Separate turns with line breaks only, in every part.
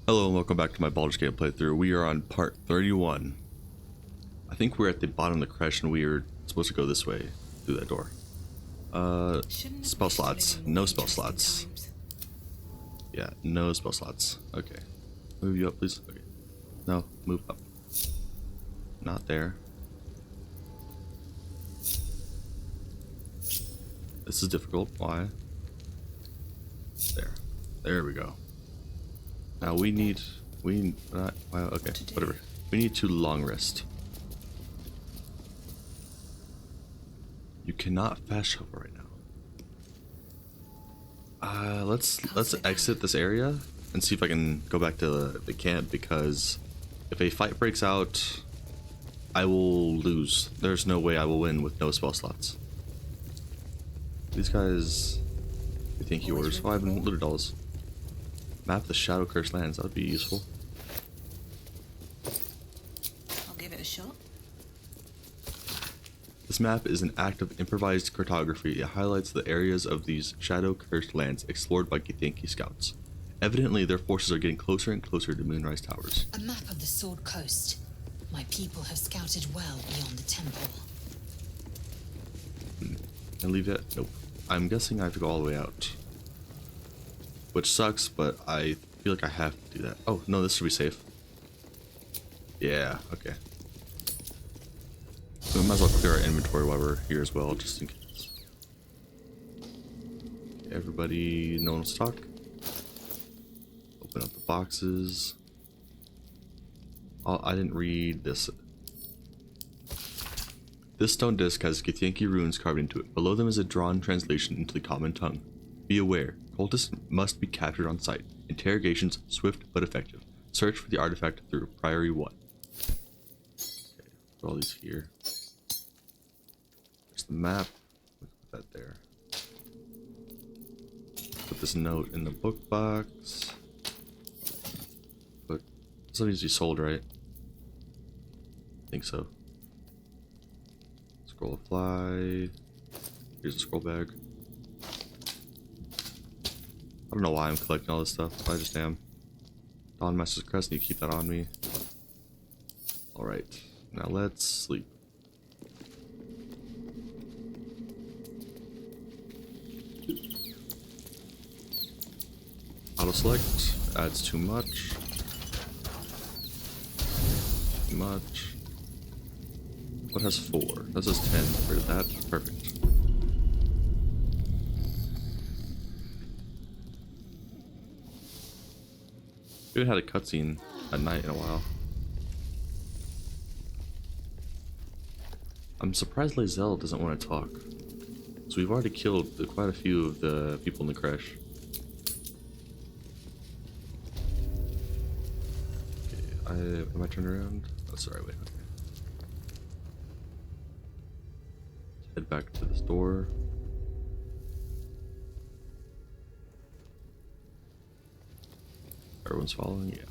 Hello and welcome back to my Baldur's Gate playthrough. We are on part 31. I think we're at the bottom of the crest and we are supposed to go this way through that door. Spell slots. No spell slots. Yeah, no spell slots. Okay. Move you up, please. Okay. No, move up. Not there. This is difficult. Why? There. There we go. Now we need, wow, okay, whatever. We need to long rest. You cannot fast travel right now. Let's exit this area and see if I can go back to the camp, because if a fight breaks out, I will lose. There's no way I will win with no spell slots. These guys, I think he orders 5 and looted dolls. Map the Shadow Cursed lands, that would be useful.
I'll give it a shot.
This map is an act of improvised cartography. It highlights the areas of these Shadow Cursed lands explored by Githyanki scouts. Evidently, their forces are getting closer and closer to Moonrise Towers.
A map of the Sword Coast. My people have scouted well beyond the temple.
Can I leave it? Nope. I'm guessing I have to go all the way out. Which sucks, but I feel like I have to do that. Oh, no, this should be safe. Yeah, okay. We might as well clear our inventory while we're here as well, just in case. Okay, everybody, no one wants to talk. Open up the boxes. Oh, I didn't read this. This stone disc has Githyanki runes carved into it. Below them is a drawn translation into the common tongue. Be aware, cultists must be captured on sight. Interrogations swift but effective. Search for the artifact through Priory 1. Okay, put all these here. There's the map. Put that there. Put this note in the book box. But this needs to be sold, right? I think so. Scroll of fly. Here's a scroll bag. I don't know why I'm collecting all this stuff. I just am. Dawn Master's Crest, need to keep that on me. Alright, now let's sleep. Auto select adds too much. Too much. What has 4? That says 10. Where's that? Perfect. We haven't had a cutscene at night in a while. I'm surprised Lae'zel doesn't want to talk. So we've already killed quite a few of the people in the crash. Okay, am I turned around? That's the right way. Okay. Head back to this door. Everyone's following, yeah.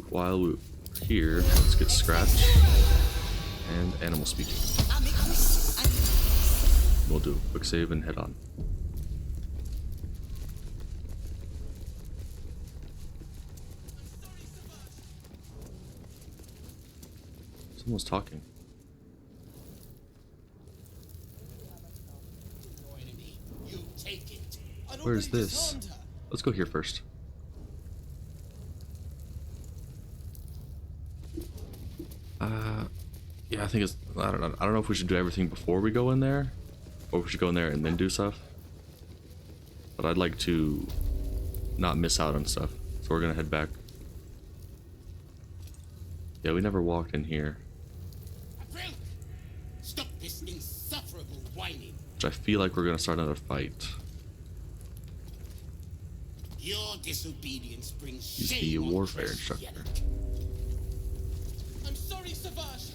While we're here, let's get Scratch and Animal Speaking. We'll do a quick save and head on. Someone's talking. Where's this? Let's go here first. Yeah, I think it's, I don't know if we should do everything before we go in there, or if we should go in there and then do stuff. But I'd like to not miss out on stuff, so we're gonna head back. Yeah, we never walked in here.
Stop this insufferable whining.
Which I feel like we're gonna start another fight.
Your disobedience brings
He's
shame
the
on
warfare
Chris
instructor.
Yellock. I'm sorry, Savage.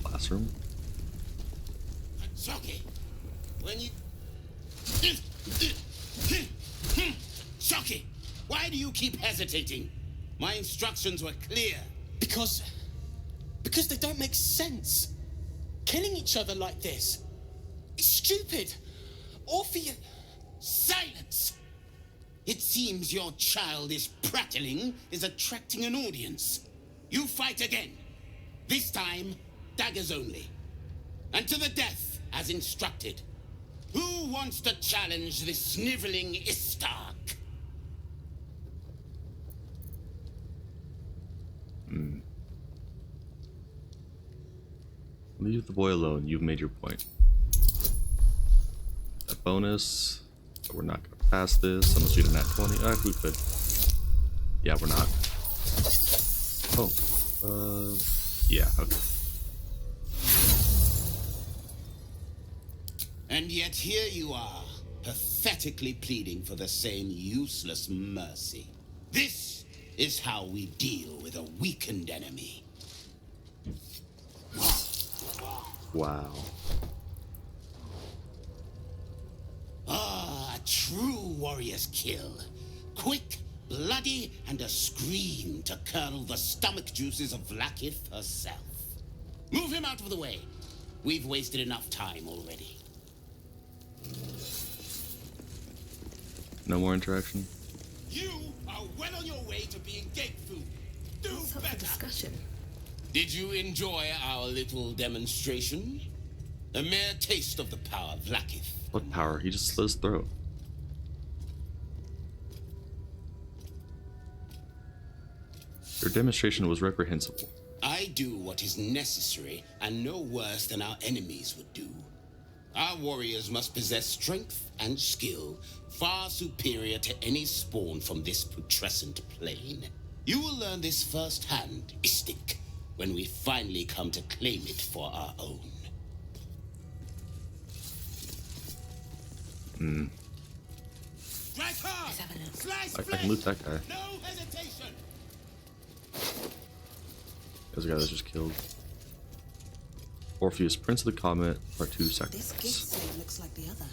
Classroom.
Shocky. When you Shocky, why do you keep hesitating? My instructions were clear.
Because they don't make sense. Killing each other like this. It's stupid. Or for you.
Silence! It seems your childish prattling is attracting an audience. You fight again. This time, daggers only. And to the death, as instructed. Who wants to challenge this sniveling Istark?
Leave the boy alone. You've made your point. That bonus. But we're not gonna pass this unless we do nat 20. If we could. Yeah, we're not. Oh. Yeah, okay.
And yet here you are, pathetically pleading for the same useless mercy. This is how we deal with a weakened enemy.
Wow.
Ah, a true warrior's kill. Quick, bloody, and a scream to curdle the stomach juices of Vlaakith herself. Move him out of the way. We've wasted enough time already.
No more interaction?
You are well on your way to being gate food. Do
Let's have a
better.
discussion.
Did you enjoy our little demonstration? A mere taste of the power of Vlaakith.
What power? He just slit his throat. Your demonstration was reprehensible.
I do what is necessary and no worse than our enemies would do. Our warriors must possess strength and skill far superior to any spawn from this putrescent plane. You will learn this firsthand, Istik, when we finally come to claim it for our own. Strike hard!
Let's have a look.
Slice
I can loot that guy.
No hesitation!
There's a guy that's just killed. Orpheus, Prince of the Comet, Part 2,
This gift
Sacrifice.
sleeve looks like the other.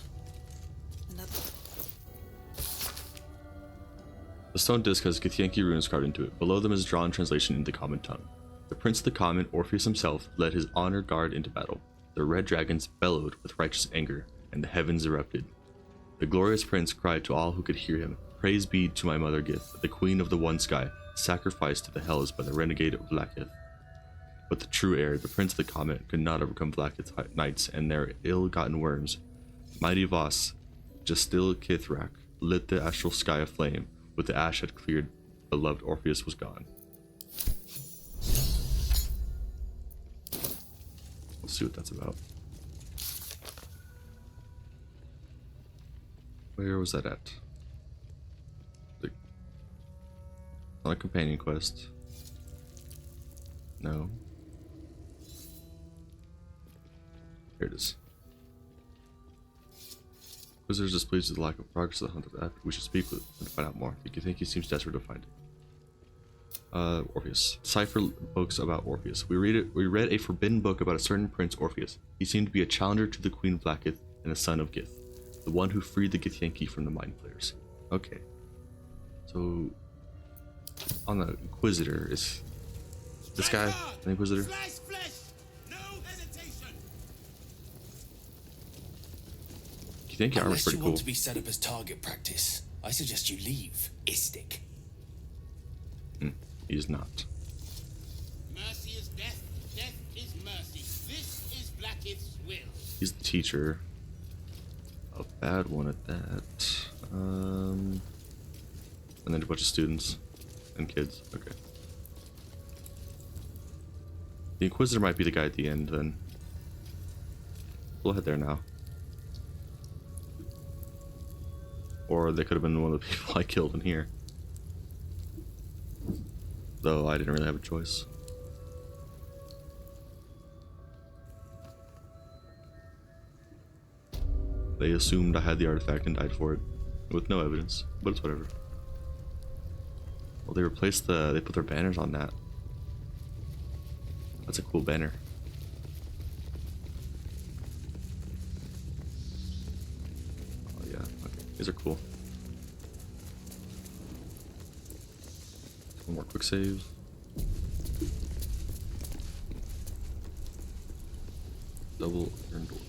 Another.
The stone disc has Githyanki runes carved into it. Below them is a drawn translation into common tongue. The Prince of the Comet, Orpheus himself, led his honor guard into battle. The red dragons bellowed with righteous anger, and the heavens erupted. The glorious prince cried to all who could hear him, "Praise be to my mother Gith, the queen of the one sky, sacrificed to the hells by the renegade of Vlaakith." But the true heir, the Prince of the Comet, could not overcome Vlaakith's knights and their ill-gotten worms. Mighty Voss, Justil Kithrak, lit the astral sky aflame. With the ash had cleared, beloved Orpheus was gone. We'll see what that's about. Where was that at? On a companion quest. No. Here it is. Inquisitor is displeased with the lack of progress of the hunt of that. We should speak with him to find out more. You think he seems desperate to find it. Orpheus. Cipher books about Orpheus. We read a forbidden book about a certain Prince Orpheus. He seemed to be a challenger to the Queen Vlaakith and a son of Gith, the one who freed the Githyanki from the Mind Flayers. Okay. So on the Inquisitor is this guy, the Inquisitor.
Slice flesh! No hesitation!
Githyanki armor's
Unless
pretty
you
cool.
want to be set up as target practice, I suggest you leave, Istik.
He's not.
Mercy is death, death is mercy. This is Vlaakith's will.
He's the teacher. A bad one at that. And then a bunch of students and kids. Okay. The Inquisitor might be the guy at the end then. We'll head there now. Or they could have been one of the people I killed in here. Though I didn't really have a choice. They assumed I had the artifact and died for it, with no evidence, but it's whatever. Well, they replaced they put their banners on that. That's a cool banner. Oh yeah, okay, these are cool. One more quick save. Double iron doors.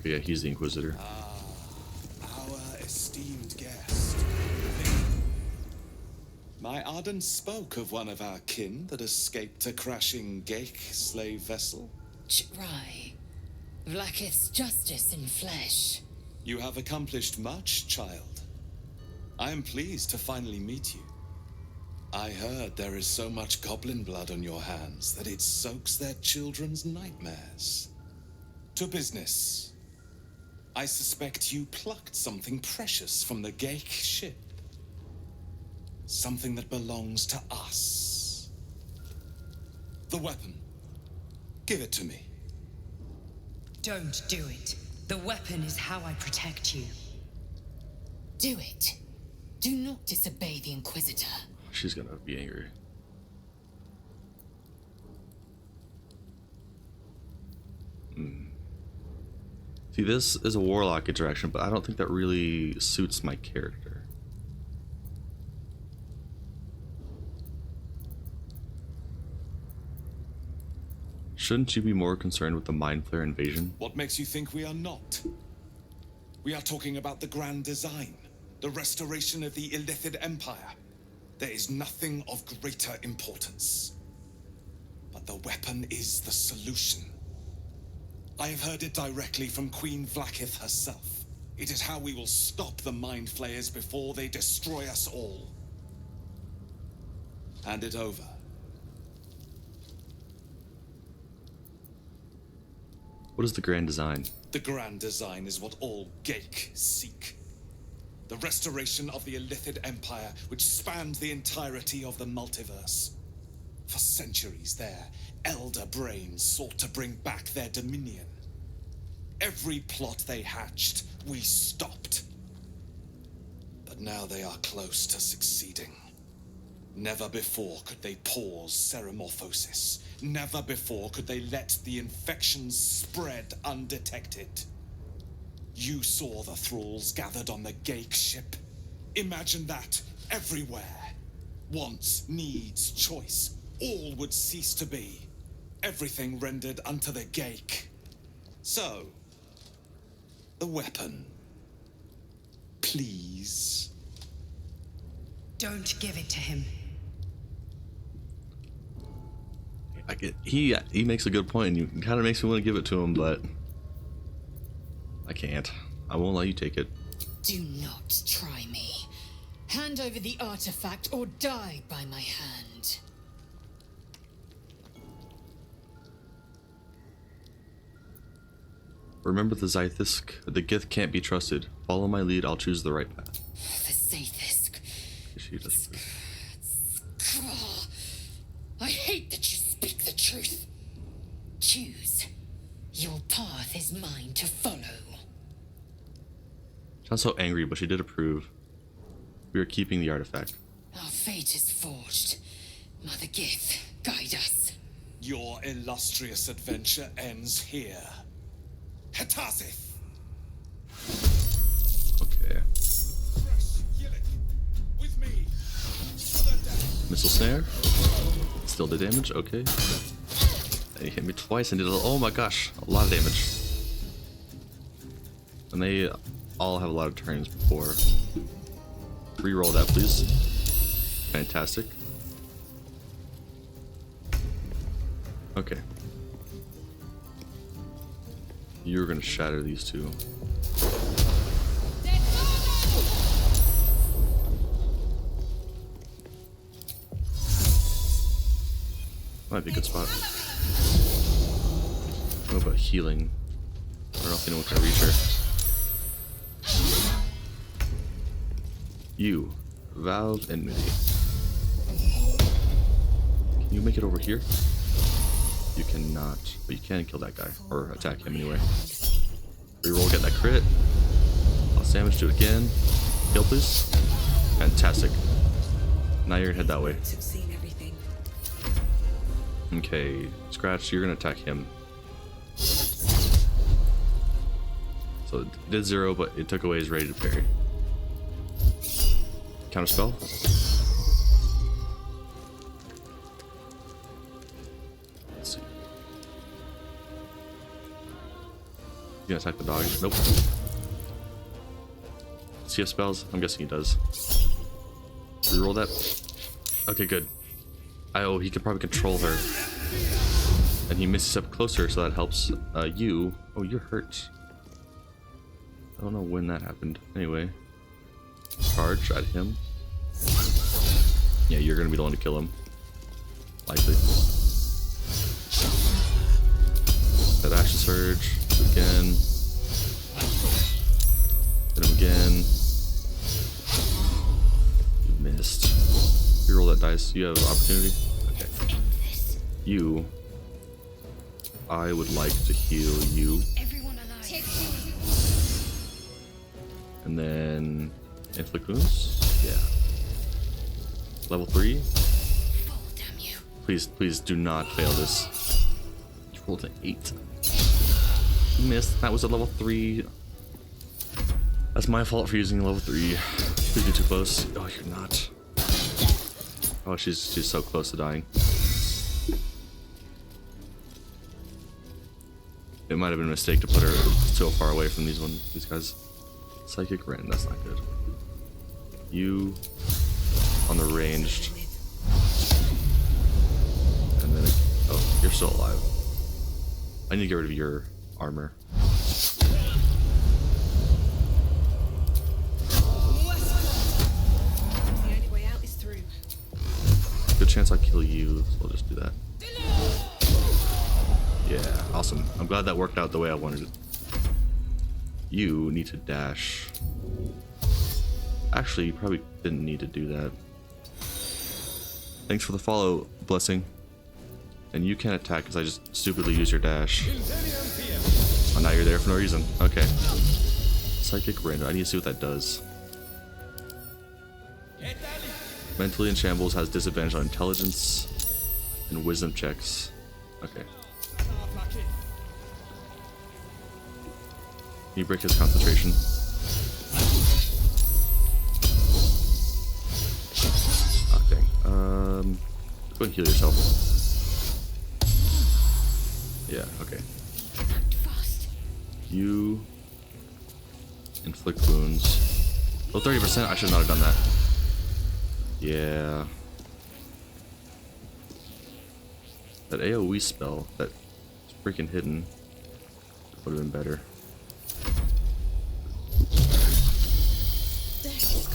Okay, yeah, he's the Inquisitor.
Our esteemed guest. My Arden spoke of one of our kin that escaped a crashing Geik slave vessel.
Try. Vlaakith's justice in flesh.
You have accomplished much, child. I am pleased to finally meet you. I heard there is so much goblin blood on your hands that it soaks their children's nightmares. To business. I suspect you plucked something precious from the Geik ship. Something that belongs to us. The weapon. Give it to me.
Don't do it. The weapon is how I protect you.
Do it. Do not disobey the Inquisitor.
She's gonna be angry. See, this is a warlock interaction, but I don't think that really suits my character. Shouldn't you be more concerned with the Mind Flayer invasion?
What makes you think we are not? We are talking about the grand design, the restoration of the Illithid Empire. There is nothing of greater importance. But the weapon is the solution. I have heard it directly from Queen Vlaakith herself. It is how we will stop the Mind Flayers before they destroy us all. Hand it over.
What is the grand design?
The grand design is what all Geik seek. The restoration of the Illithid Empire, which spanned the entirety of the multiverse. For centuries, their elder brains sought to bring back their dominion. Every plot they hatched, we stopped. But now they are close to succeeding. Never before could they pause Ceramorphosis. Never before could they let the infections spread undetected. You saw the thralls gathered on the Geik ship. Imagine that everywhere. Wants, needs, choice. All would cease to be. Everything rendered unto the Geik. So, the weapon. Please.
Don't give it to him.
He makes a good point. You kind of makes me want to give it to him, but I can't. I won't let you take it.
Do not try me. Hand over the artifact or die by my hand.
Remember the Zythisk? The Gith can't be trusted. Follow my lead, I'll choose the right path.
The Sathisk.
She does.
I hate that you speak the truth. Choose. Your path is mine to follow.
Sounds so angry, but she did approve. We are keeping the artifact.
Our fate is forged. Mother Gith, guide us.
Your illustrious adventure ends here. Hetazith!
Okay.
With me.
Missile snare. Still did damage. Okay. He hit me twice and did oh my gosh, a lot of damage. And they all have a lot of turns before. Reroll that, please. Fantastic. Okay. You're gonna shatter these two. Might be a good spot. What about healing? I don't know if anyone can reach her. You, Valve Enmity. Can you make it over here? You cannot, but you can kill that guy, or attack him anyway. Reroll, get that crit. Lost damage, do it again. Heal, please. Fantastic. Now you're gonna head that way.
Have seen everything.
Okay, Scratch, you're gonna attack him. So it did 0, but it took away his ready to parry. Counter spell. Let's see. gonna attack the dog? Nope. Does he have spells? I'm guessing he does. Reroll that. Okay, good. Oh, he can probably control her. And he misses up closer, so that helps. You. Oh, you're hurt. I don't know when that happened. Anyway. Charge at him. Yeah, you're gonna be the one to kill him. Likely. That action surge. Again. Hit him again. You missed. You roll that dice. You have opportunity? Okay. You. I would like to heal you.
Everyone alive.
And then inflict wounds? Yeah. Level 3?
Fall, damn you.
Please do not fail this. You rolled an 8. You missed. That was a level 3. That's my fault for using level 3. Please be too close. Oh, you're not. Oh, she's so close to dying. It might have been a mistake to put her so far away from these guys. Psychic Rend, that's not good. You on the ranged. And then, oh, you're still alive. I need to get rid of your armor.
The only way out is through.
Good chance I'll kill you, so we'll just do that. Yeah, awesome. I'm glad that worked out the way I wanted it. You need to dash. Actually, you probably didn't need to do that. Thanks for the follow, Blessing. And you can't attack because I just stupidly used your dash. Oh, now you're there for no reason. Okay. Psychic Render. I need to see what that does. Mentally in shambles has disadvantage on intelligence and wisdom checks. Okay. Can you break his concentration? Okay. Go and heal yourself. Yeah, okay. You inflict wounds. Oh, 30%? I should not have done that. Yeah. That AoE spell that's freaking hidden would have been better.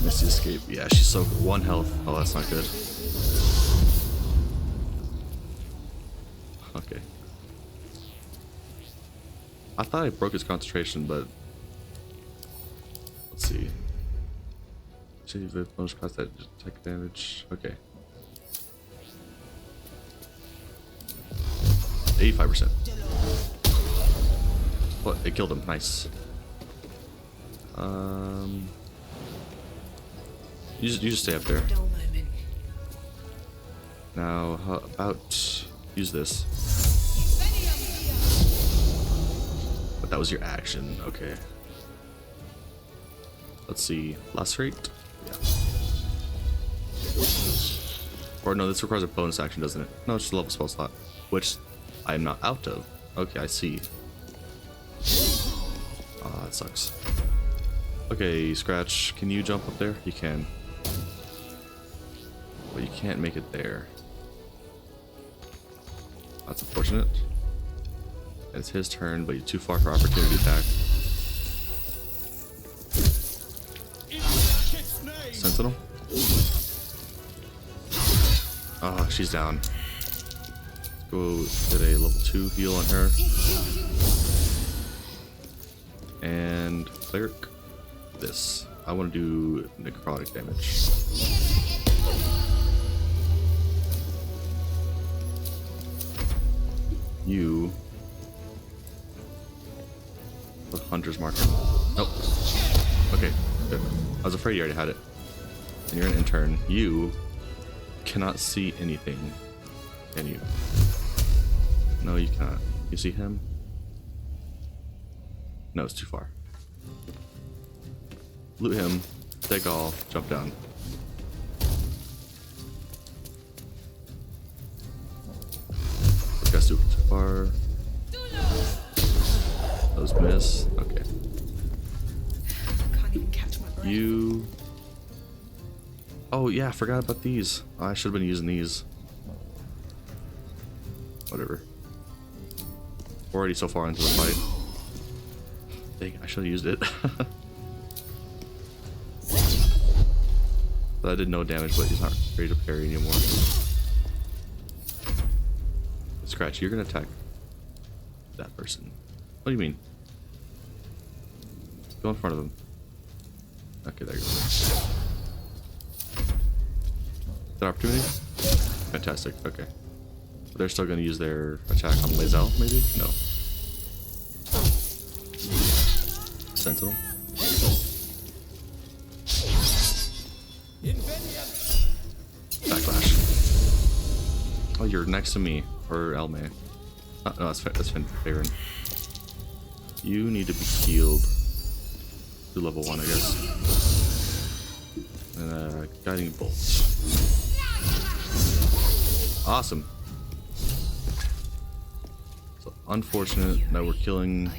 Misty escape. Yeah, she's so 1 health. Oh, that's not good. Okay. I thought I broke his concentration, but let's see. Save the bonus cost that attack damage. Okay. 85%. What? It killed him. Nice. You just stay up there.
Dull moment.
Now, how about use this? But that was your action. Okay. Let's see. Lacerate? Yeah. Or no, this requires a bonus action, doesn't it? No, it's just a level spell slot, which I am not out of. Okay, I see. Ah, that sucks. Okay, Scratch, can you jump up there? You can. But you can't make it there. That's unfortunate. It's his turn, but you're too far for opportunity attack. Sentinel? Ah, she's down. Go get a level 2 heal on her. And cleric this. I want to do necrotic damage. You put Hunter's Marker. Nope. Okay, good. I was afraid you already had it. And you're an intern. You cannot see anything. Can you? No, you cannot. You see him? No, it's too far. Loot him. Take all. Jump down. This guy's too far. Those miss. Okay.
Can't even catch my breath.
You. Oh yeah, I forgot about these. Oh, I should have been using these. Whatever. Already so far into the fight. Dang, I should have used it. That did no damage, but he's not ready to parry anymore. Scratch, you're gonna attack that person. What do you mean? Go in front of him. Okay, there you go. That opportunity? Fantastic, okay. But they're still gonna use their attack on Lae'zel, maybe? No. Sentinel. Backlash. Oh, you're next to me, or Elme. Oh, no, that's Farron. You need to be healed to level 1, I guess. And guiding bolt. Awesome. So unfortunate that we're killing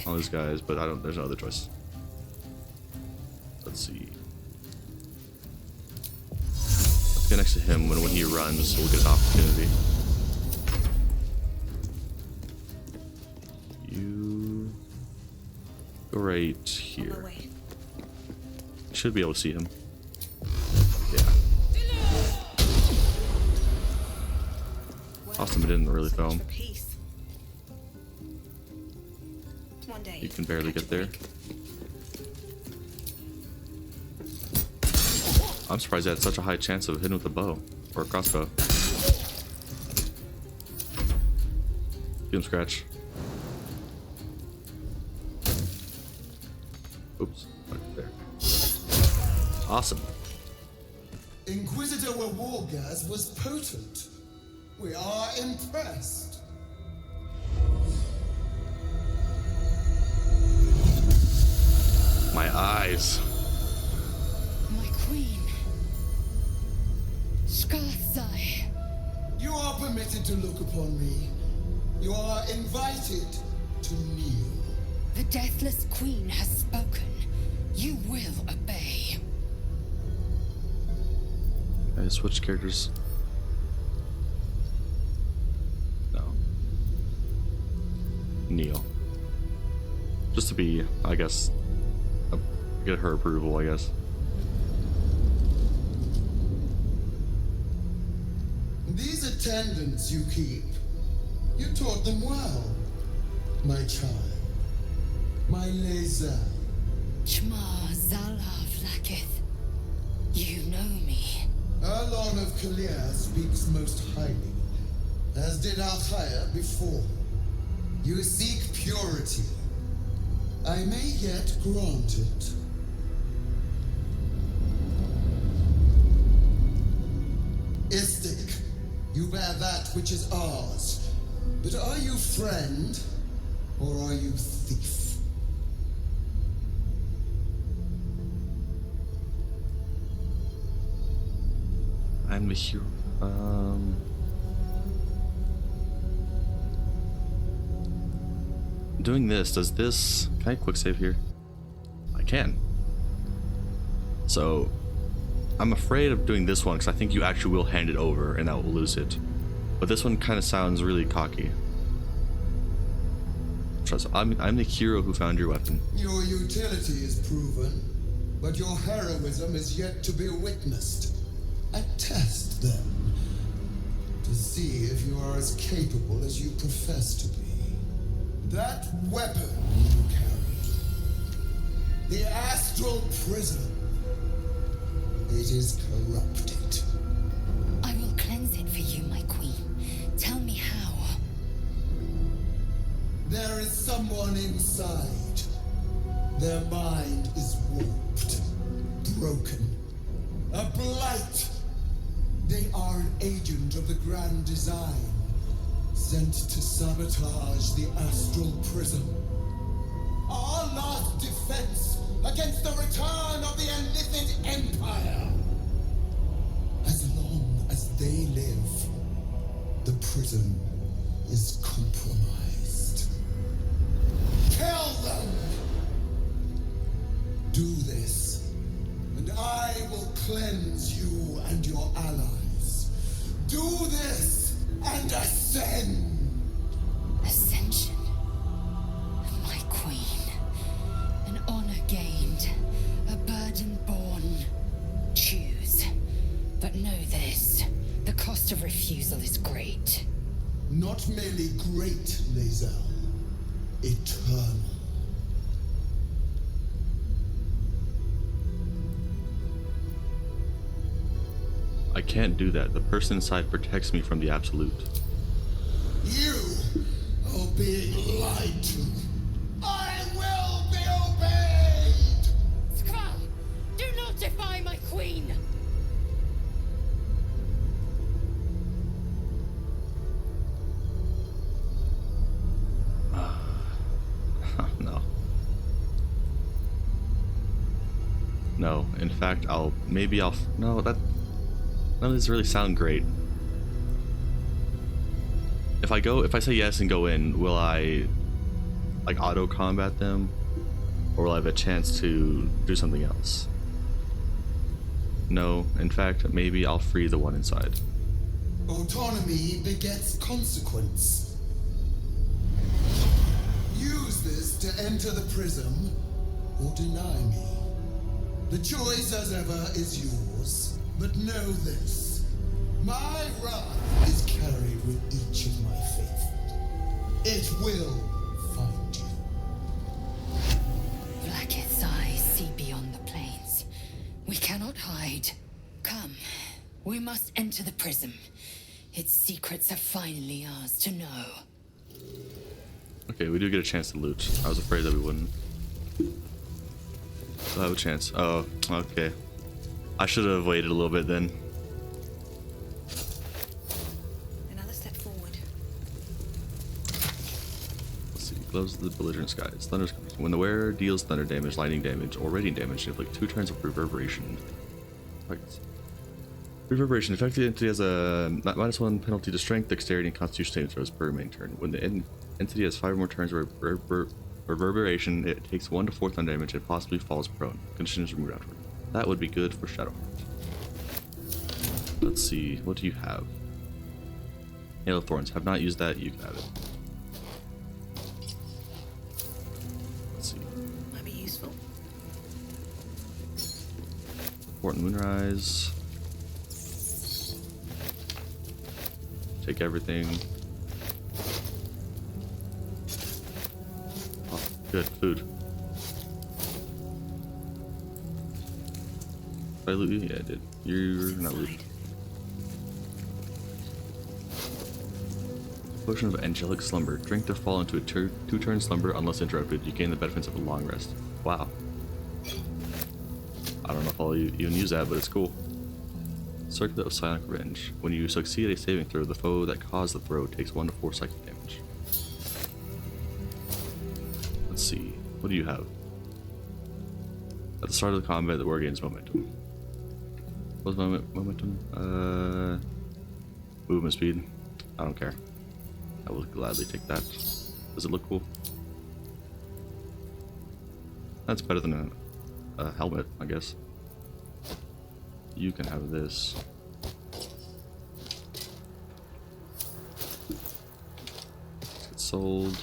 all these guys, but there's no other choice. Let's see. Let's get next to him when he runs, we'll get an opportunity. You go right here. Should be able to see him. Yeah. Awesome, it didn't really throw him. You can barely get there. I'm surprised I had such a high chance of hitting with a bow or a crossbow. Give him scratch. Oops, right there. Awesome.
Inquisitor Wargas was potent. We are impressed.
My eyes.
My queen. Skathzai.
You are permitted to look upon me. You are invited to kneel.
The deathless queen has spoken. You will obey.
I just switched characters. No. Kneel. Just to be, I guess, get her approval, I guess.
These attendants you keep, you taught them well, my child. My Lae'zel.
Chma Zala Vlaakith. You know me.
Erlon of Kalir speaks most highly, as did Alchaya before. You seek purity. I may yet grant it. Istik, you bear that which is ours. But are you friend, or are you thief?
I'm the hero. Doing this, does this... Can I quick save here? I can. So, I'm afraid of doing this one because I think you actually will hand it over and that will lose it. But this one kind of sounds really cocky. Trust, I'm the hero who found your weapon.
Your utility is proven, but your heroism is yet to be witnessed. I test them to see if you are as capable as you profess to be. That weapon you carry, the astral prism, it is corrupted.
I will cleanse it for you, my queen. Tell me how.
There is someone inside. Their mind is warped, broken, a blight. They are an agent of the Grand Design, sent to sabotage the astral prism. Our last defense against the return of the Illithid Empire. As long as they live, the prism is compromised. Kill cleanse you and your allies. Do this and ascend!
Ascension. My queen. An honor gained. A burden borne. Choose. But know this. The cost of refusal is great.
Not merely great, Lae'zel. Eternal.
I can't do that. The person inside protects me from the absolute.
You are being lied to. I will be obeyed!
Skrull! Do not defy my queen!
No. No. In fact, no, that none of these really sound great. If I say yes and go in, will I like auto combat them? Or will I have a chance to do something else? No, in fact, maybe I'll free the one inside.
Autonomy begets consequence. Use this to enter the prism, or deny me. The choice, as ever, is yours. But know this. My wrath is carried with each of my faithful. It will find you.
Vlaakith's eyes see beyond the plains. We cannot hide. Come. We must enter the prism. Its secrets are finally ours to know.
Okay, we do get a chance to loot. I was afraid that we wouldn't. We'll have a chance. Oh, okay. I should have waited a little bit then.
Another step forward.
Let's see. Gloves of the belligerent skies. Thunder. When the wearer deals thunder damage, lightning damage, or radiant damage, they inflict 2 turns of reverberation. Reverberation. Affected entity has a -1 penalty to strength, dexterity, and constitution saving throws per main turn. When the entity has 5 or more turns of reverberation, it takes 1 to 4 thunder damage and possibly falls prone. Conditions removed afterward. That would be good for Shadowheart. Let's see. What do you have? Hail of Thorns. Have not used that. You can have it. Let's see.
Might be useful.
Important Moonrise. Take everything. Oh, good. Food. Did I loot you? Yeah, I did. You're not looted. Potion of Angelic Slumber. Drink to fall into a 2-turn slumber unless interrupted. You gain the benefits of a long rest. Wow. I don't know if I'll even use that, but it's cool. Circlet of Psionic Revenge. When you succeed a saving throw, the foe that caused the throw takes 1 to 4 psychic damage. Let's see. What do you have? At the start of the combat, the war gains momentum. What's momentum? Movement speed. I don't care. I will gladly take that. Does it look cool? That's better than a helmet, I guess. You can have this. Let's get sold.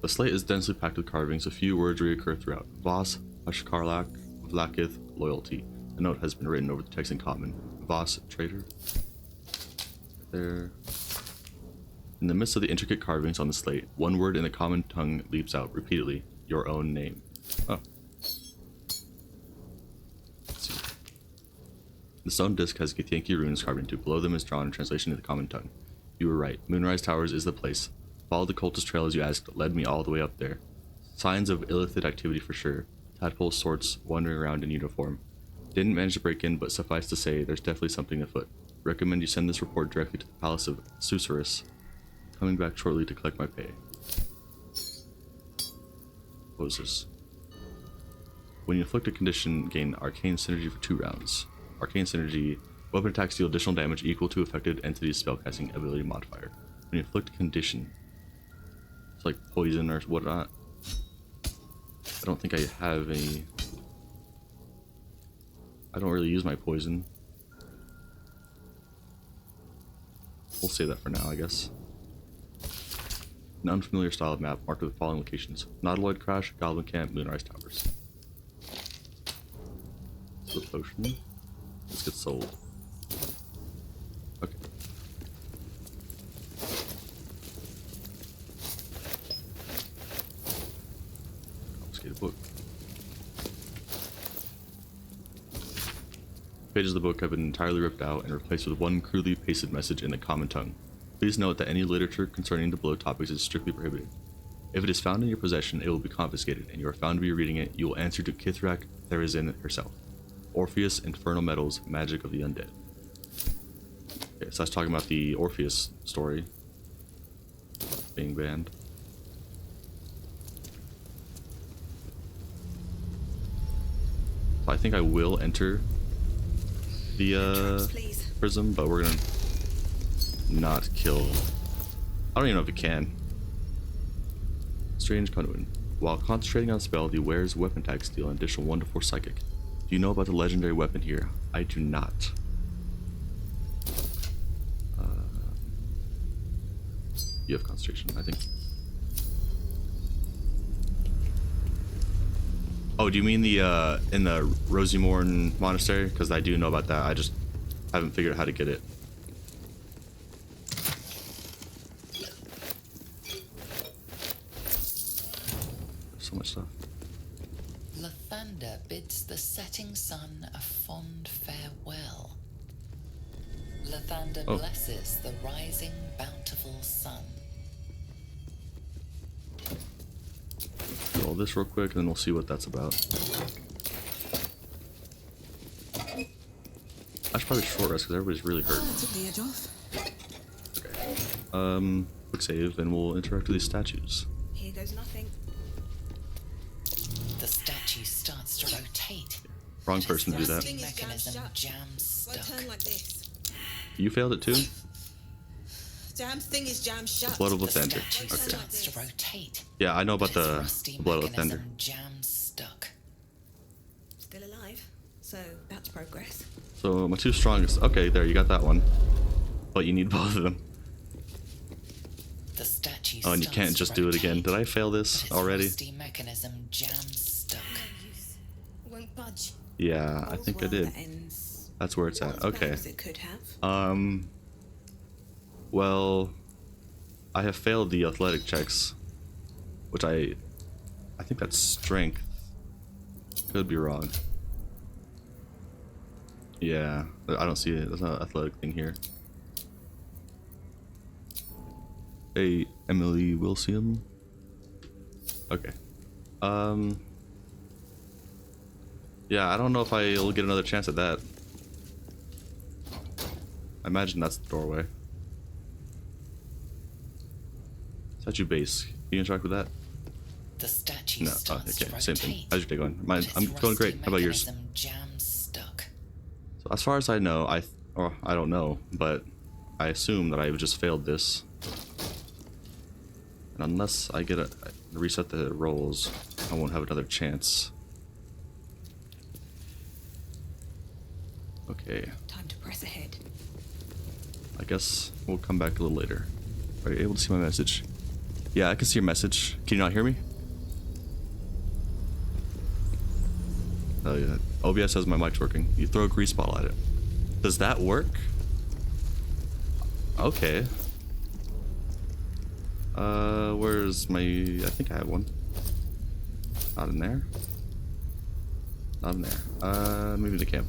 The slate is densely packed with carvings. A few words reoccur throughout. Voss, Ashkarlak, Vlaakith, loyalty. A note has been written over the text in common. Voss, traitor. There. In the midst of the intricate carvings on the slate, one word in the common tongue leaps out repeatedly. Your own name. Oh. Let's see. The stone disc has Githyanki runes carved into. Below them is drawn a translation into the common tongue. You were right. Moonrise Towers is the place. Followed the cultist trail as you asked, led me all the way up there. Signs of illicit activity for sure. Tadpole sorts wandering around in uniform. Didn't manage to break in, but suffice to say, there's definitely something afoot. Recommend you send this report directly to the Palace of Susurrus. Coming back shortly to collect my pay. What was this? When you inflict a condition, gain Arcane Synergy for 2 rounds. Arcane Synergy, weapon attacks deal additional damage equal to affected entity's spellcasting ability modifier. When you inflict a condition, it's like poison or whatnot. I don't think I have any I don't really use my poison. We'll say that for now, I guess. An unfamiliar style of map marked with the following locations: Nautiloid Crash, Goblin Camp, Moonrise Towers. Split potion. Let's get sold. Okay. Let's get a book. Pages of the book have been entirely ripped out and replaced with one crudely pasted message in the common tongue. Please note that any literature concerning the below topics is strictly prohibited. If it is found in your possession, it will be confiscated, and you are found to be reading it, you will answer to Kithrak Therizin herself. Orpheus, Infernal Metals, Magic of the Undead. Okay, so I was talking about the Orpheus story being banned. So I think I will enter the prism, but we're gonna not kill. I don't even know if it can. Strange Conduit. While concentrating on a spell, the wearer's weapon tags deal an additional 1 to 4 psychic. Do you know about the legendary weapon here? I do not. You have concentration, I think. Oh, do you mean the in the Rosimorn Monastery? Because I do know about that. I just haven't figured out how to get it. So much stuff.
Lathander bids the setting sun a fond farewell. Lathander blesses the rising bountiful sun.
Do all this real quick, and then we'll see what that's about. I should probably short rest because everybody's really hurt.
That took the edge off.
Okay. Quick save, and we'll interact with these statues.
Here goes nothing.
The statue starts to rotate.
Wrong person to do that.
Mechanism jams stuck.
Turn like this.
You failed it too?
Damn thing is jammed shut.
Blood of
The
Lathander.
statue
Okay.
starts to rotate.
Yeah, I know about
Its
the
rusty
Blood of Lathander.
mechanism jams stuck.
Still alive. So that's progress.
So my two strongest. Okay, there, you got that one. But you need both of them.
The statue
Oh, and you
starts
can't
to
just do it again.
rotate,
Did I fail
but
this
its
already?
rusty mechanism jams stuck.
Won't budge.
Yeah, I
All's
think I
well
did.
that ends
That's where it's
not
at.
as bad
Okay.
as it could have.
Well, I have failed the athletic checks, which I think that's strength. Could be wrong. Yeah, I don't see it. There's not an athletic thing here. Hey, Emily Wilson. Okay. Yeah, I don't know if I'll get another chance at that. I imagine that's the doorway. Statue base. Can you interact with that?
The statue
No. Oh,
starts to
okay.
rotate.
Same thing. How's your day going?
but its
I'm going
rusty
great. How about yours?
mechanism jams stuck.
So as far as I know, I don't know, but I assume that I've just failed this. And unless I get reset the rolls, I won't have another chance. Okay.
Time to press ahead.
I guess we'll come back a little later. Are you able to see my message? Yeah, I can see your message. Can you not hear me? Oh yeah. OBS says my mic's working. You throw a grease bottle at it. Does that work? Okay. Where's my... I think I have one. Not in there. Not in there. Maybe the camp.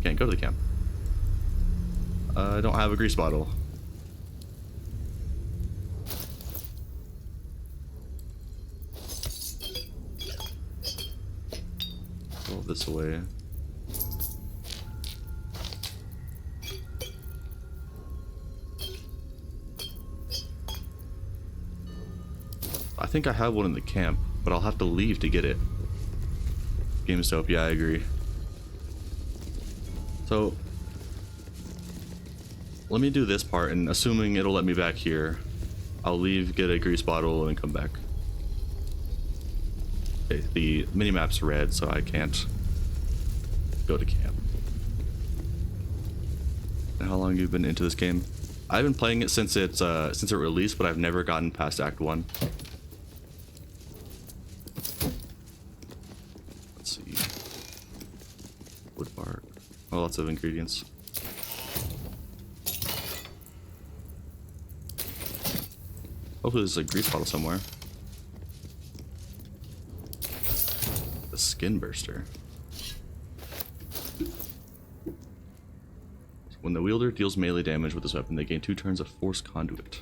Can't go to the camp. I don't have a grease bottle. Throw this away. I think I have one in the camp, but I'll have to leave to get it. Game's dope. Yeah, I agree. So let me do this part, and assuming it'll let me back here, I'll leave, get a grease bottle, and come back. Okay, the minimap's red, so I can't go to camp. And how long have you been into this game? I've been playing it since it released, but I've never gotten past Act 1. Let's see. Wood bark. Oh, lots of ingredients. Hopefully there's a grease bottle somewhere. The skin burster. When the wielder deals melee damage with this weapon, they gain 2 turns of Force Conduit.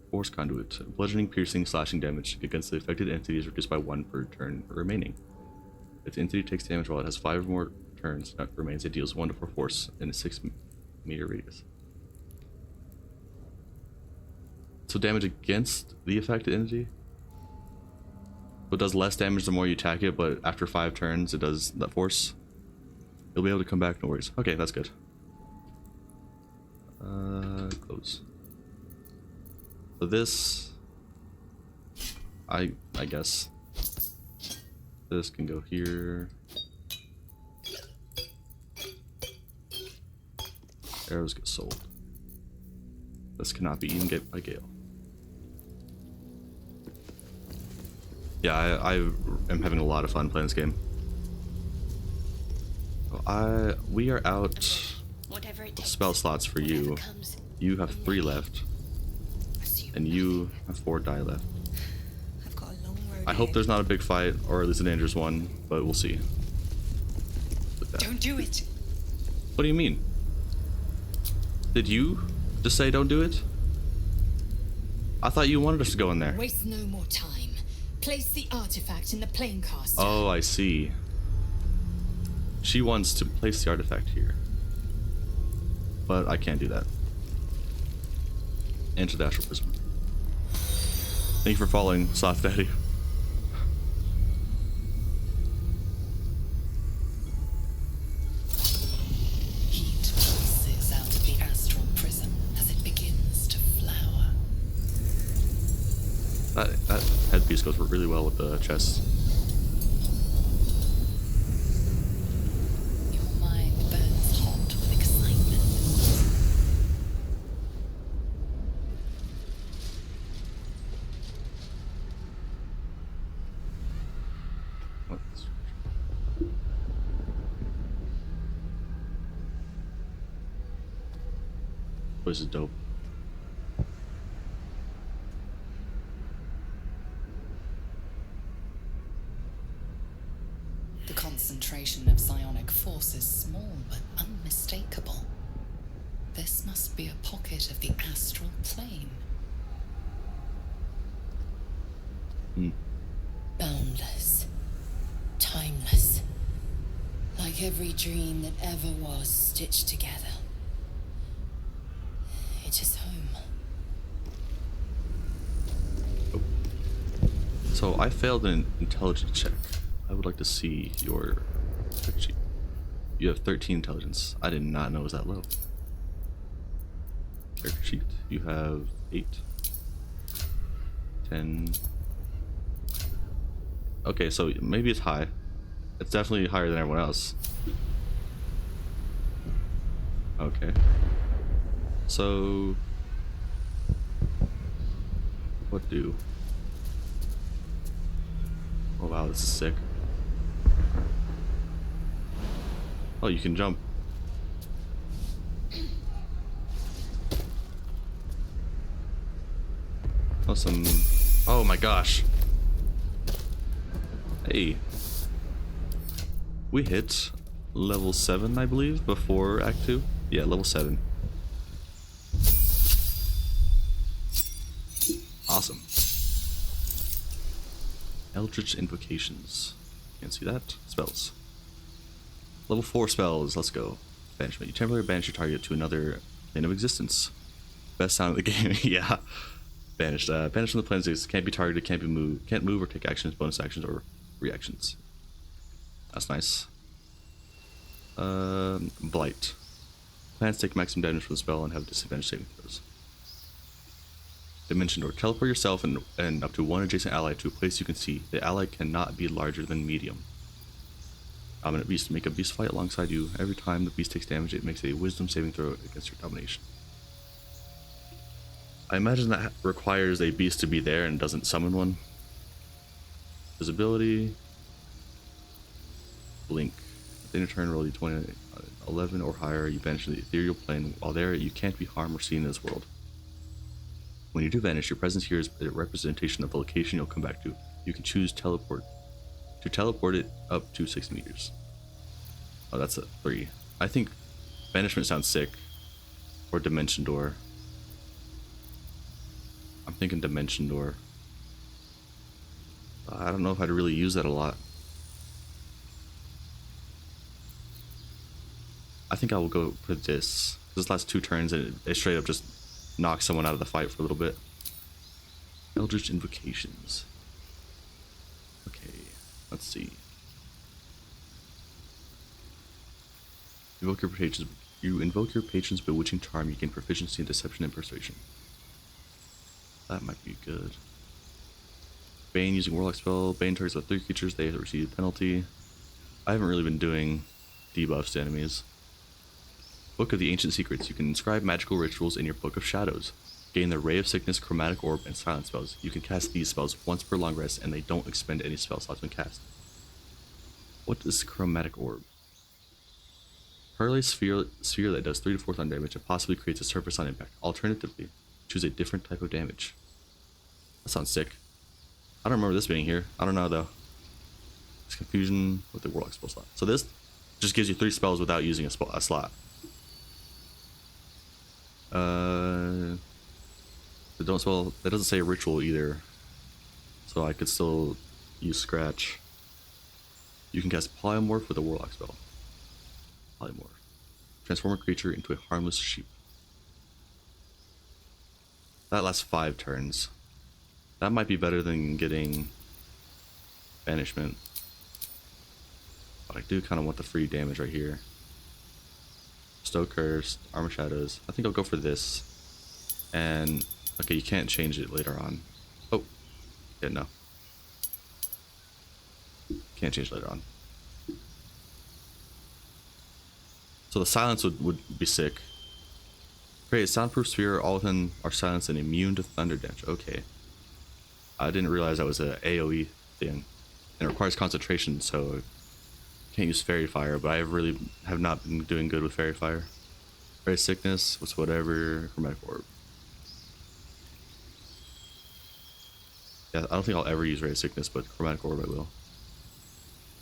Force Conduit. Bludgeoning, piercing, slashing damage against the affected entity is reduced by 1 per turn remaining. If the entity takes damage while it has 5 or more turns that remains, it deals 1 to 4 force in a 6-meter radius. So damage against the affected entity? So it does less damage the more you attack it, but after 5 turns it does that force. You'll be able to come back, no worries. Okay, that's good. Close. So this, I guess this can go here. Arrows get sold. This cannot be eaten by Gale. Yeah, I am having a lot of fun playing this game. We are out
Whatever it
of
takes.
spell slots for you.
Comes.
You have 3 left, and you have 4 die left.
I've got a long road
I hope
ahead.
there's not a big fight, or at least a dangerous one, but we'll see. With that.
Don't do it.
What do you mean? Did you just say don't do it? I thought you wanted us to go in there.
Waste no more time. Place the artifact in the planecaster.
Oh, I see. She wants to place the artifact here. But I can't do that. Enter the astral prism. Thank you for following, Soft Daddy.
Heat pulses out of the astral prism as it begins to flower.
That headpiece goes really well with the chest.
Your mind burns hot with excitement.
What's... This is dope.
The concentration of psionic force is small but unmistakable. This must be a pocket of the astral plane. Boundless. Timeless. Like every dream that ever was stitched together. It is home.
So I failed an intelligence check. I would like to see your check sheet. You have 13 intelligence. I did not know it was that low. Character sheet. You have 8. 10. Okay, so maybe it's high. It's definitely higher than everyone else. Okay. So what do? Oh wow, this is sick. Oh, you can jump. Awesome. Oh my gosh. Hey. We hit level 7, I believe, before Act 2. Yeah, level 7. Awesome. Eldritch Invocations. Can't see that. Spells. Level 4 spells. Let's go. Banishment. You temporarily banish your target to another plane of existence. Best sound of the game. Yeah. Banished. Banished from the plane of existence. Can't be targeted. Can't move or take actions, bonus actions, or reactions. That's nice. Blight. Plants take maximum damage from the spell and have disadvantage saving throws. Dimension Door. Teleport yourself and up to one adjacent ally to a place you can see. The ally cannot be larger than medium. Dominant beast. Make a beast fight alongside you. Every time the beast takes damage, it makes a wisdom saving throw against your domination. I imagine that requires a beast to be there and doesn't summon one. Visibility. Blink. At the end of turn, roll d20, 11 or higher. You vanish in the ethereal plane. While there, you can't be harmed or seen in this world. When you do vanish, your presence here is a representation of the location you'll come back to. You can choose teleport to teleport it up to 6 meters. Oh, that's a 3. I think banishment sounds sick. Or dimension door. I'm thinking dimension door. I don't know if I'd really use that a lot. I think I will go for this. This last 2 turns and it straight up just knocks someone out of the fight for a little bit. Eldritch Invocations. Okay, let's see. You invoke your patron's bewitching charm. You gain proficiency in deception and persuasion. That might be good. Bane using Warlock spell. Bane targets about 3 creatures. They receive penalty. I haven't really been doing debuffs to enemies. Book of the Ancient Secrets. You can inscribe magical rituals in your Book of Shadows. Gain the Ray of Sickness, Chromatic Orb, and Silence spells. You can cast these spells once per long rest, and they don't expend any spell slots when cast. What is Chromatic Orb? Parley sphere that does 3 to 4 thunder damage and possibly creates a surface on impact. Alternatively, choose a different type of damage. That sounds sick. I don't remember this being here. I don't know though. It's confusion with the Warlock spell slot. So this just gives you 3 spells without using a slot. But don't spell. That doesn't say ritual either. So I could still use Scratch. You can cast Polymorph with a Warlock spell. Polymorph. Transform a creature into a harmless sheep. That lasts 5 turns. That might be better than getting banishment. But I do kind of want the free damage right here. Stow Curse, Armor Shadows. I think I'll go for this. And okay, you can't change it later on. Oh, yeah, no. Can't change later on. So the silence would be sick. Create a soundproof sphere. All within are silenced and immune to thunder damage. Okay. I didn't realize that was a AoE thing. And it requires concentration, so can't use Fairy Fire, but I really have not been doing good with Fairy Fire. Ray Sickness, what's whatever, Chromatic Orb. Yeah, I don't think I'll ever use Ray Sickness, but Chromatic Orb I will.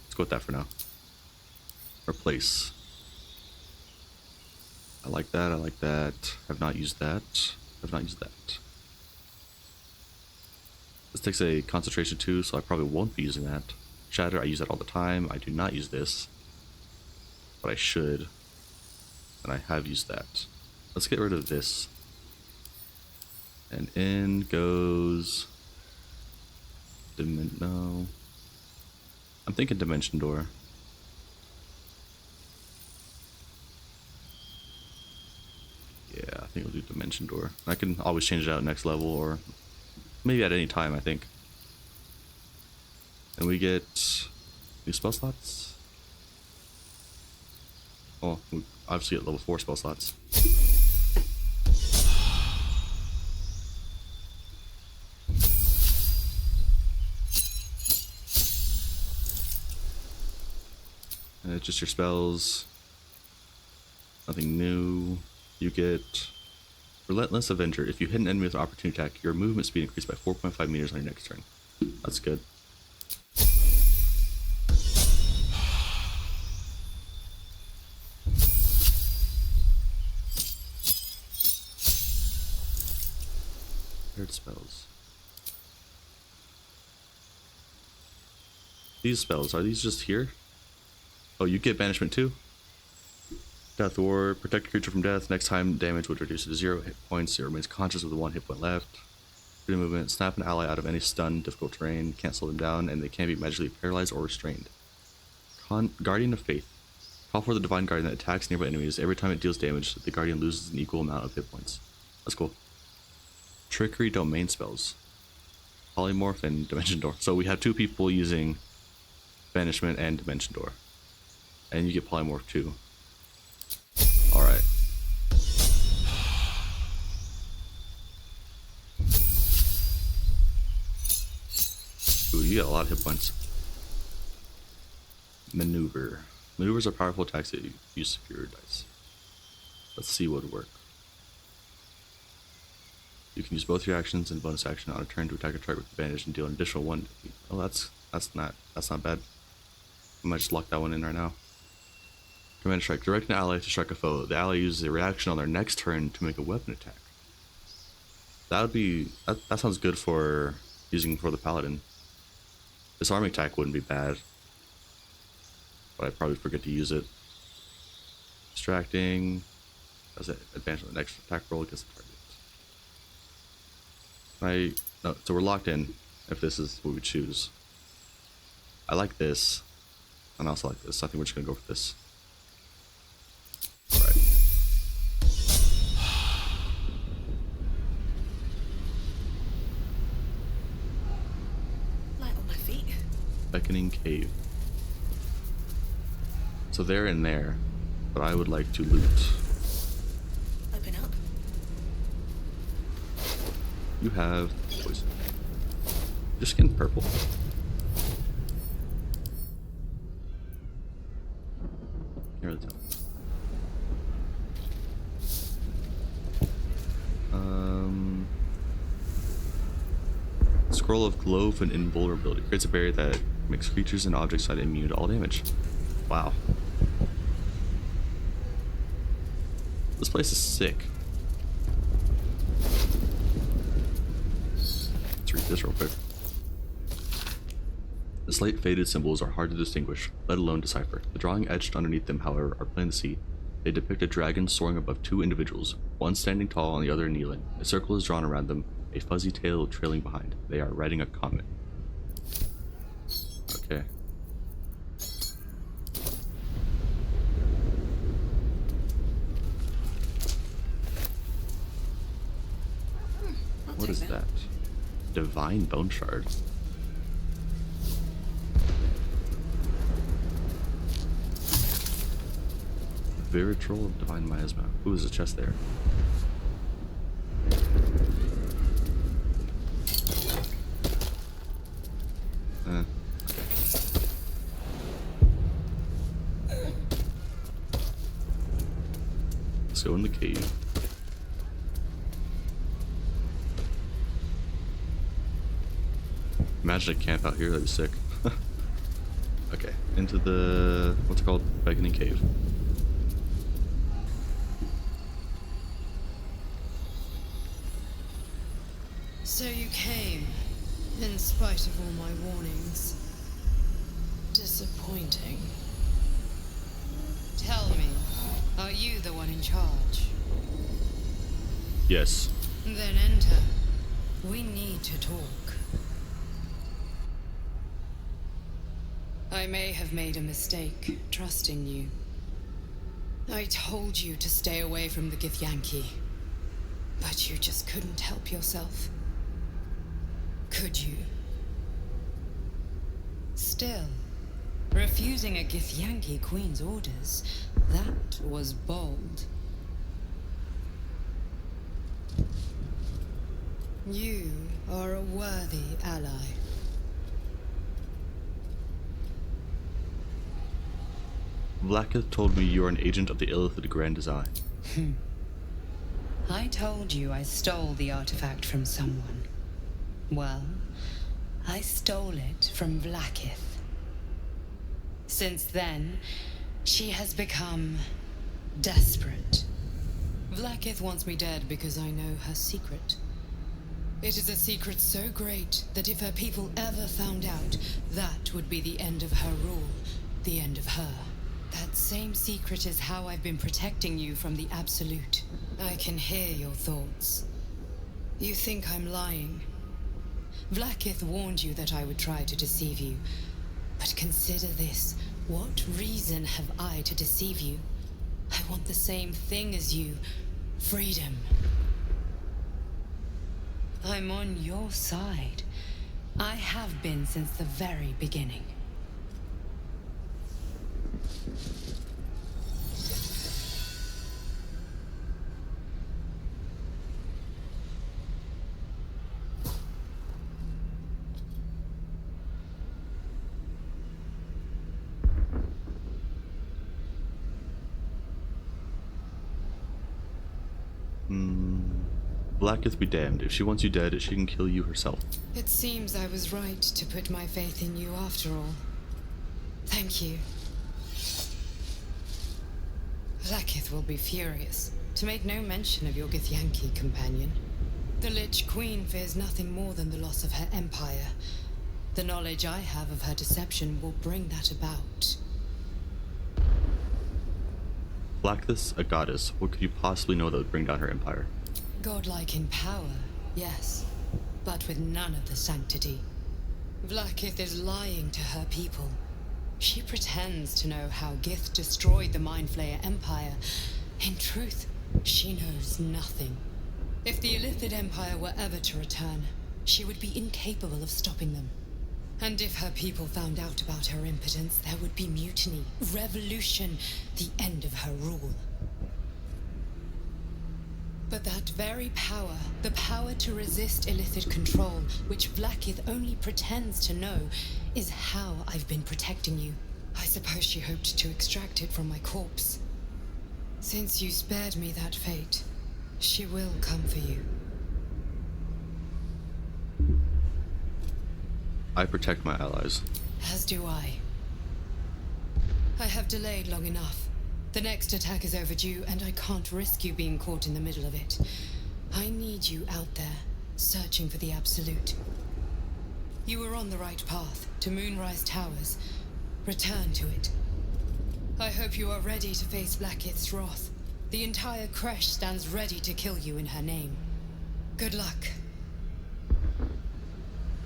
Let's go with that for now. Replace. I like that, I like that. Have not used that. Have not used that. This takes a concentration too, so I probably won't be using that. Shatter, I use that all the time. I do not use this, but I should. And I have used that. Let's get rid of this. And in goes... No. I'm thinking Dimension Door. Yeah, I think I'll do Dimension Door. I can always change it out next level, or maybe at any time, I think. And we get new spell slots. Oh, we obviously get level 4 spell slots. And it's just your spells. Nothing new. You get Relentless Avenger. If you hit an enemy with an opportunity attack, your movement speed increased by 4.5 meters on your next turn. That's good. Third spells. These spells, are these just here? Oh, you get banishment too? Death Ward, protect a creature from death. Next time damage would reduce it to 0 hit points. It remains conscious with 1 hit point left. Free movement, snap an ally out of any stun, difficult terrain, can't slow them down, and they can't be magically paralyzed or restrained. Guardian of Faith. Call for the Divine Guardian that attacks nearby enemies. Every time it deals damage, the Guardian loses an equal amount of hit points. That's cool. Trickery Domain spells. Polymorph and Dimension Door. So we have 2 people using Banishment and Dimension Door. And you get polymorph too. Alright. Ooh, you got a lot of hit points. Maneuver. Maneuvers are powerful attacks that use superior dice. Let's see what would work. You can use both your actions and bonus action on a turn to attack a target with advantage and deal an additional 1. Oh, that's not bad. I might just lock that one in right now. Command strike. Direct an ally to strike a foe. The ally uses a reaction on their next turn to make a weapon attack. That sounds good for using for the paladin. Disarming attack wouldn't be bad, but I'd probably forget to use it. Distracting. Does it advance on the next attack roll against the target? No, so we're locked in if this is what we choose. I like this, and I also like this. I think we're just gonna go for this. Alright.
Light on my feet.
Beckoning Cave. So they're in there, but I would like to loot.
Open up.
You have poison. Your skin purple. Can't really tell. Scroll of Glove and Invulnerability. Creates a barrier that makes creatures and objects that immune to all damage. Wow. This place is sick. Let's read this real quick. The slate faded symbols are hard to distinguish, let alone decipher. The drawing etched underneath them, however, are plain to see. They depict a dragon soaring above two individuals, one standing tall and the other kneeling. A circle is drawn around them, a fuzzy tail trailing behind. They are riding a comet. Okay. What is that? Divine Bone Shard. Viritrol of Divine Miasma. Ooh, there's a chest there. Okay. Let's go in the cave. Imagine a camp out here, that'd be sick. Okay, into the, what's it called? Beckoning Cave.
So you came, in spite of all my warnings. Disappointing. Tell me, are you the one in charge?
Yes.
Then enter. We need to talk. I may have made a mistake trusting you. I told you to stay away from the Githyanki, but you just couldn't help yourself. Could you? Still, refusing a Githyanki queen's orders, that was bold. You are a worthy ally.
Vlaakith told me you are an agent of the Illithid Grand Design.
I told you I stole the artifact from someone. Well, I stole it from Vlaakith. Since then, she has become desperate. Vlaakith wants me dead because I know her secret. It is a secret so great that if her people ever found out, that would be the end of her rule, the end of her. That same secret is how I've been protecting you from the Absolute. I can hear your thoughts. You think I'm lying. Vlaakith warned you that I would try to deceive you. But consider this. What reason have I to deceive you? I want the same thing as you. Freedom. I'm on your side. I have been since the very beginning.
Vlaakith be damned. If she wants you dead, she can kill you herself.
It seems I was right to put my faith in you after all. Thank you. Vlaakith will be furious, to make no mention of your Githyanki companion. The Lich Queen fears nothing more than the loss of her empire. The knowledge I have of her deception will bring that about.
Vlaakith's a goddess. What could you possibly know that would bring down her empire?
Godlike in power, yes, but with none of the sanctity. Vlaakith is lying to her people. She pretends to know how Gith destroyed the Mindflayer Empire. In truth, she knows nothing. If the Illithid Empire were ever to return, she would be incapable of stopping them. And if her people found out about her impotence, there would be mutiny, revolution, the end of her rule. But that very power, the power to resist Illithid control, which Vlaakith only pretends to know, is how I've been protecting you. I suppose she hoped to extract it from my corpse. Since you spared me that fate, she will come for you.
I protect my allies.
As do I. I have delayed long enough. The next attack is overdue, and I can't risk you being caught in the middle of it. I need you out there, searching for the Absolute. You were on the right path, to Moonrise Towers. Return to it. I hope you are ready to face Vlaakith's wrath. The entire Kresh stands ready to kill you in her name. Good luck.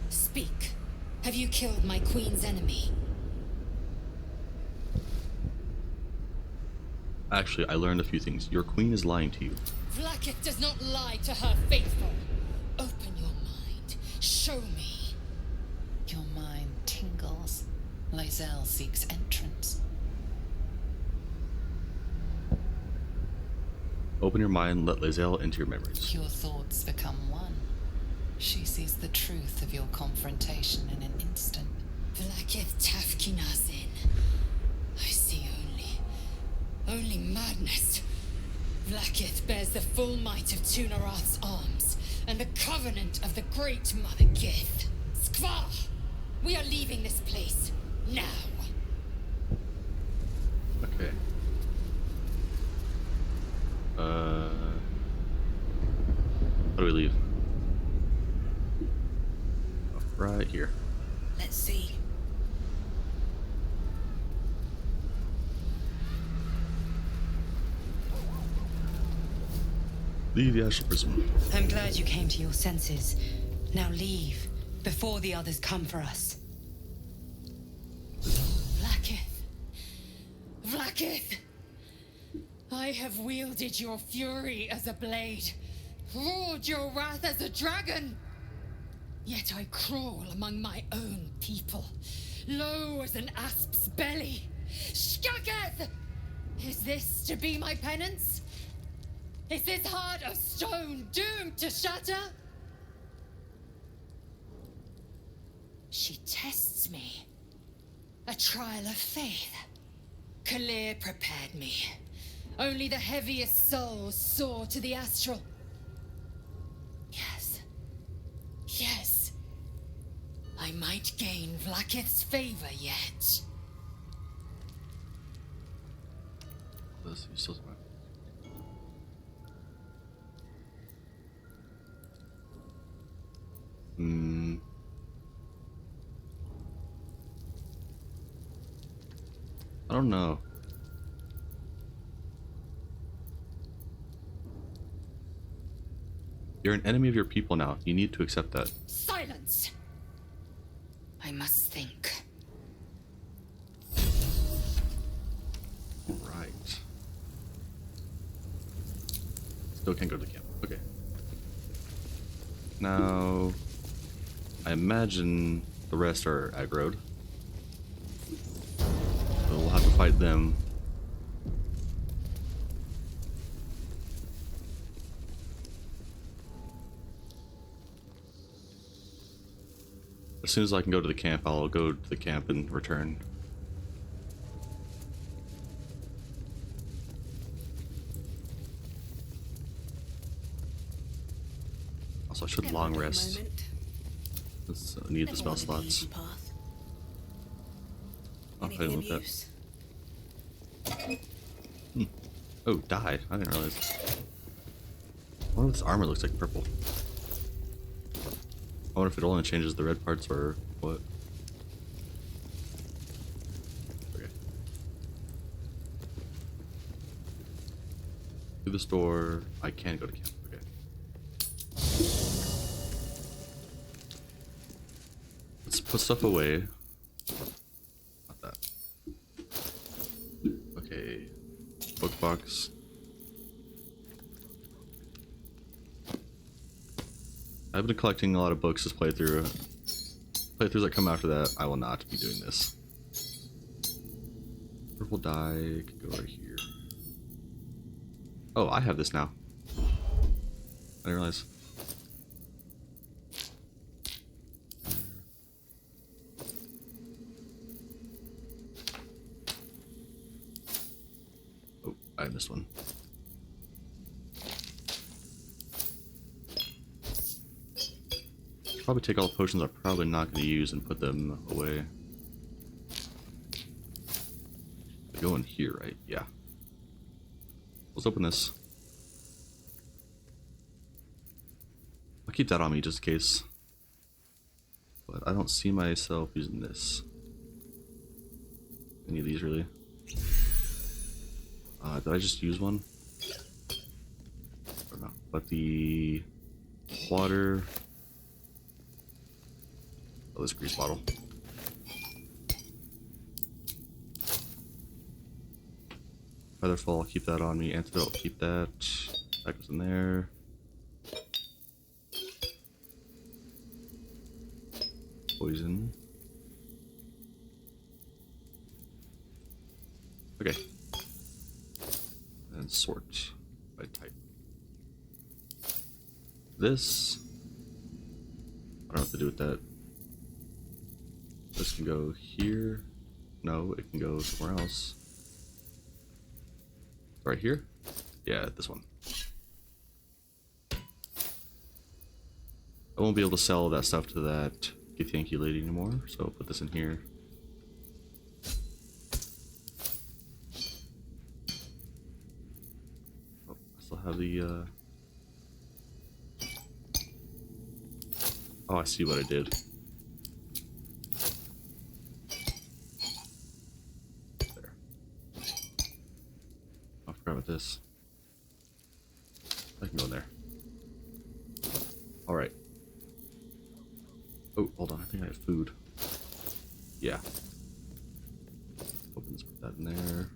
Speak. Have you killed my queen's enemy?
Actually, I learned a few things. Your queen is lying to you.
Vlaakith does not lie to her faithful. Open your mind. Show me.
Your mind tingles. Lae'zel seeks entrance.
Open your mind, let Lae'zel into your memories.
Your thoughts become one. She sees the truth of your confrontation in an instant.
Vlaakith Tafkinazin. I see only madness. Vlaakith bears the full might of Tunarath's arms, and the covenant of the great Mother Gith. Skvar! We are leaving this place, now.
Okay. How do we leave? Oh, right here.
Let's see.
Leave the Astral Prism.
I'm glad you came to your senses. Now leave, before the others come for us.
Vlaakith. Vlaakith! I have wielded your fury as a blade, roared your wrath as a dragon. Yet I crawl among my own people, low as an asp's belly. Shkaketh! Is this to be my penance? Is this heart of stone doomed to shatter? She tests me. A trial of faith. Kalir prepared me. Only the heaviest souls soar to the astral. Yes. Yes. I might gain Vlaakith's favor yet.
Let's see, still survive. I don't know. You're an enemy of your people now. You need to accept that.
Silence! I must think.
Right. Still can't go to the camp. Okay. Now, I imagine the rest are aggroed. So we'll have to fight them. As soon as I can go to the camp, I'll go to the camp and return. Also, I should long rest. Let's need the spell slots. I'll play with that. Oh, died. I didn't realize. I wonder if this armor looks like purple. I wonder if it only changes the red parts or what. Okay. Through the store. I can't go to camp. Okay. Let's put stuff away. Not that. Okay. Book box. I've been collecting a lot of books this playthrough. Playthroughs that come after that, I will not be doing this. Purple dye could go right here. Oh, I have this now. I didn't realize. Oh, I missed one. Probably take all the potions I'm probably not going to use and put them away. They go in here, right? Yeah. Let's open this. I'll keep that on me just in case. But I don't see myself using this. Any of these really. Did I just use one? Or no. But the water. Oh, this grease bottle. Featherfall, keep that on me. Antidote, keep that. That goes in there. Poison. Okay. And sort by type. This. I don't know what to do with that. This can go here. No, it can go somewhere else. Right here? Yeah, this one. I won't be able to sell that stuff to that Githyanki lady anymore, so I'll put this in here. Oh, I still have the Oh, I see what I did. With this, I can go in there. All right. Oh, hold on. I think I have food. Yeah. Open this. Put that in there.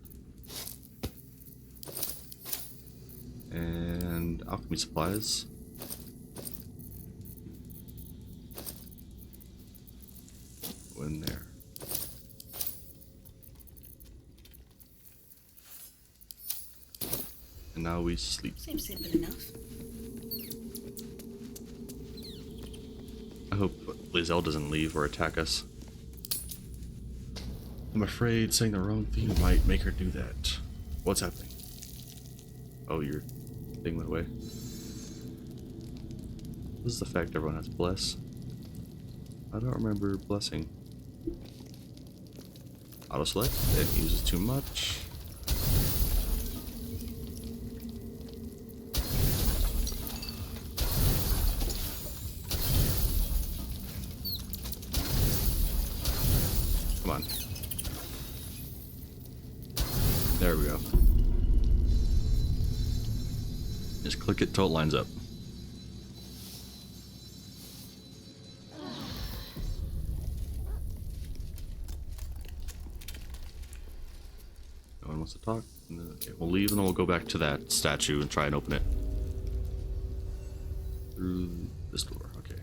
And alchemy supplies. Go in there. And now we sleep.
Seems simple enough.
I hope Lizelle doesn't leave or attack us. I'm afraid saying the wrong thing might make her do that. What's happening? Oh, your thing went away. This is the fact everyone has bless. I don't remember blessing. Auto select. It uses too much. Come on. There we go. Just click it till it lines up. No one wants to talk? Okay, we'll leave and then we'll go back to that statue and try and open it. Through this door, okay.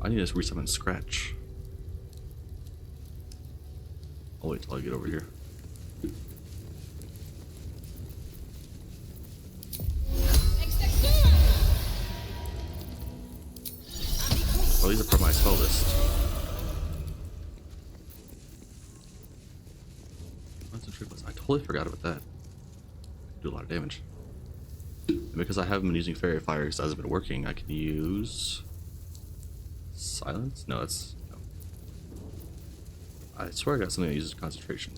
I need to resummon Scratch. I'll wait till I get over here. Oh, these are from my spell list. Concentrate blast. I totally forgot about that. Do a lot of damage. And because I haven't been using fairy fire because it hasn't been working, I can use silence. No, that's no. I swear I got something that uses concentration.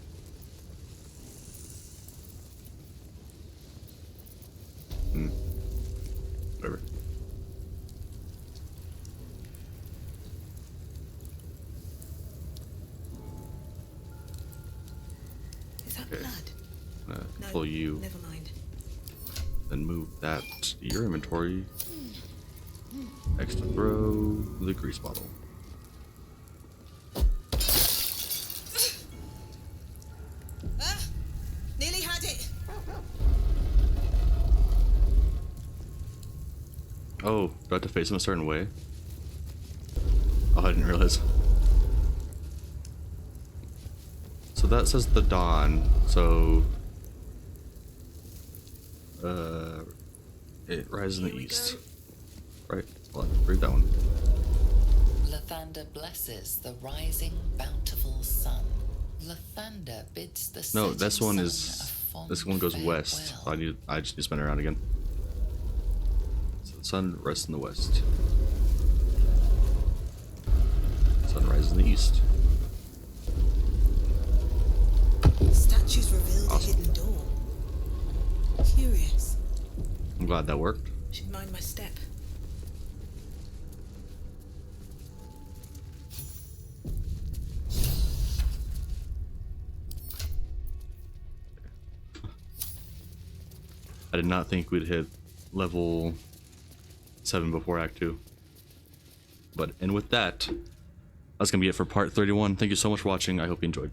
Whatever.
Is that
Okay.
blood? No,
Pull you,
never mind.
then move that to your inventory. Extra throw the grease bottle.
Nearly had it.
Oh, do I have to face him a certain way? Oh, I didn't realize. So that says the dawn, so it rises in the east. Right, hold on, read that one.
Lathander blesses the rising, bountiful sun. Lathander bids the
No,
setting
this one
sun
is
a fond
this one goes west. So
farewell.
I just need to spin it around again. So the sun rests in the west. Sun rises in the east.
Statues reveal
Awesome.
the hidden door. Curious.
I'm glad that worked.
Should mind my step.
I did not think we'd hit level 7 before Act 2. And with that, that's going to be it for part 31. Thank you so much for watching. I hope you enjoyed.